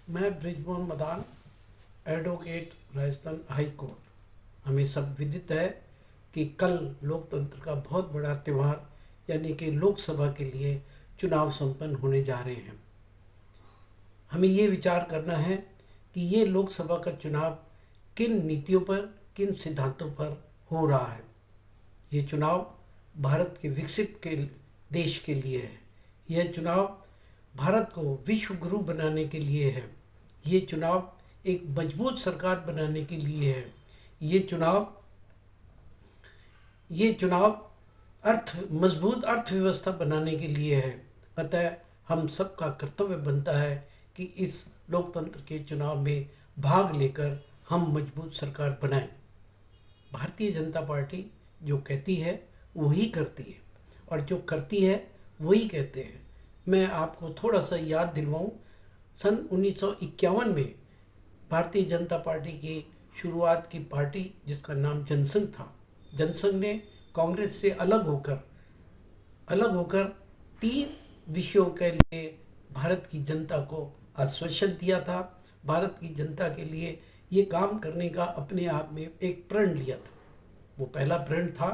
मैं Brijmohan Madan, advocate, Rajasthan high court. हमें सब विदित है कि कल लोकतंत्र का बहुत बड़ा त्यौहार यानी कि लोकसभा के लिए चुनाव संपन्न होने जा रहे हैं। हमें ये विचार करना है कि ये लोकसभा का चुनाव किन नीतियों पर, किन सिद्धांतों पर हो रहा है। ये चुनाव भारत के विकसित के देश के लिए है। यह चुनाव भारत को विश्व गुरु बनाने के लिए है। ये चुनाव एक मजबूत सरकार बनाने के लिए है। ये चुनाव मजबूत अर्थव्यवस्था बनाने के लिए है। अतः हम सबका कर्तव्य बनता है कि इस लोकतंत्र के चुनाव में भाग लेकर हम मजबूत सरकार बनाएं। भारतीय जनता पार्टी जो कहती है वही करती है, और जो करती है वही कहते हैं। मैं आपको थोड़ा सा याद दिलवाऊं, सन 1951 में भारतीय जनता पार्टी की शुरुआत की पार्टी जिसका नाम जनसंघ था, जनसंघ ने कांग्रेस से अलग होकर 3 विषयों के लिए भारत की जनता को आश्वासन दिया था। भारत की जनता के लिए ये काम करने का अपने आप में एक प्रण लिया था। वो पहला प्रण था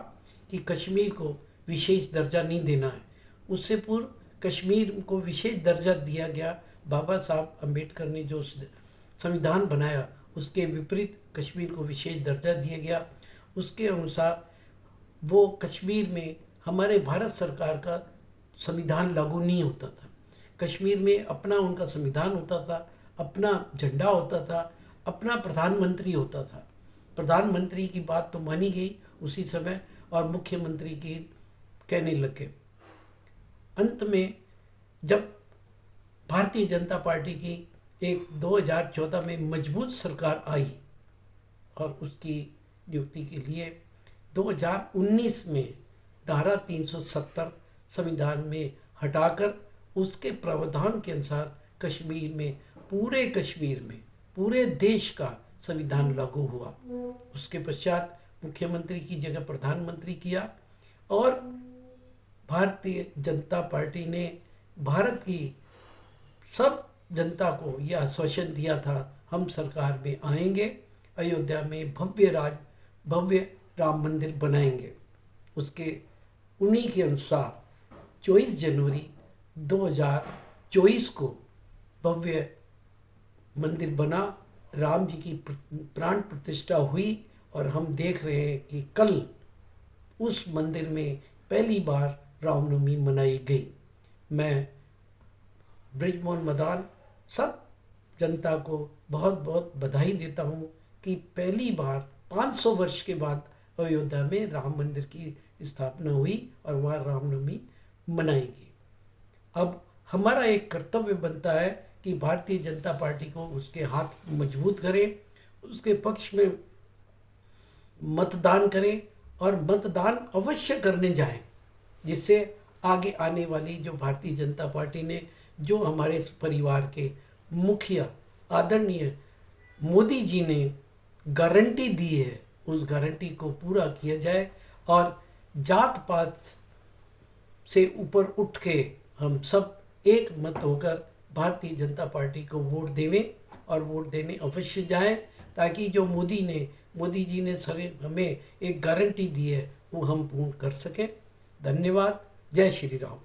कि कश्मीर को विशेष दर्जा नहीं देना है। उससे पूर्व कश्मीर को विशेष दर्जा दिया गया। बाबा साहब अम्बेडकर ने जो संविधान बनाया उसके विपरीत कश्मीर को विशेष दर्जा दिया गया। उसके अनुसार वो कश्मीर में हमारे भारत सरकार का संविधान लागू नहीं होता था। कश्मीर में अपना उनका संविधान होता था, अपना झंडा होता था, अपना प्रधानमंत्री होता था। प्रधानमंत्री की बात तो मानी गई उसी समय, और मुख्यमंत्री की कहने लगे। अंत में जब भारतीय जनता पार्टी की एक 2014 में मजबूत सरकार आई और उसकी नियुक्ति के लिए 2019 में धारा 370 संविधान में हटाकर उसके प्रावधान के अनुसार कश्मीर में पूरे देश का संविधान लागू हुआ। उसके पश्चात मुख्यमंत्री की जगह प्रधानमंत्री किया, और भारतीय जनता पार्टी ने भारत की सब जनता को यह आश्वासन दिया था, हम सरकार में आएंगे, अयोध्या में भव्य राम मंदिर बनाएंगे। उसके उन्हीं के अनुसार 24 जनवरी 2024 को भव्य मंदिर बना, राम जी की प्राण प्रतिष्ठा हुई, और हम देख रहे हैं कि कल उस मंदिर में पहली बार रामनवमी मनाई गई। मैं बृजमोहन मदान सब जनता को बहुत बहुत बधाई देता हूँ कि पहली बार 500 वर्ष के बाद अयोध्या में राम मंदिर की स्थापना हुई और वह रामनवमी मनाएगी। अब हमारा एक कर्तव्य बनता है कि भारतीय जनता पार्टी को उसके हाथ मजबूत करें, उसके पक्ष में मतदान करें, और मतदान अवश्य करने जाएं, जिससे आगे आने वाली जो भारतीय जनता पार्टी ने जो हमारे परिवार के मुखिया आदरणीय मोदी जी ने गारंटी दी है, उस गारंटी को पूरा किया जाए, और जात पात से ऊपर उठ के हम सब एक मत होकर भारतीय जनता पार्टी को वोट देवें, और वोट देने अवश्य जाएं, ताकि जो मोदी जी ने हमें एक गारंटी दी है वो हम पूर्ण कर सकें। धन्यवाद। जय श्री राम।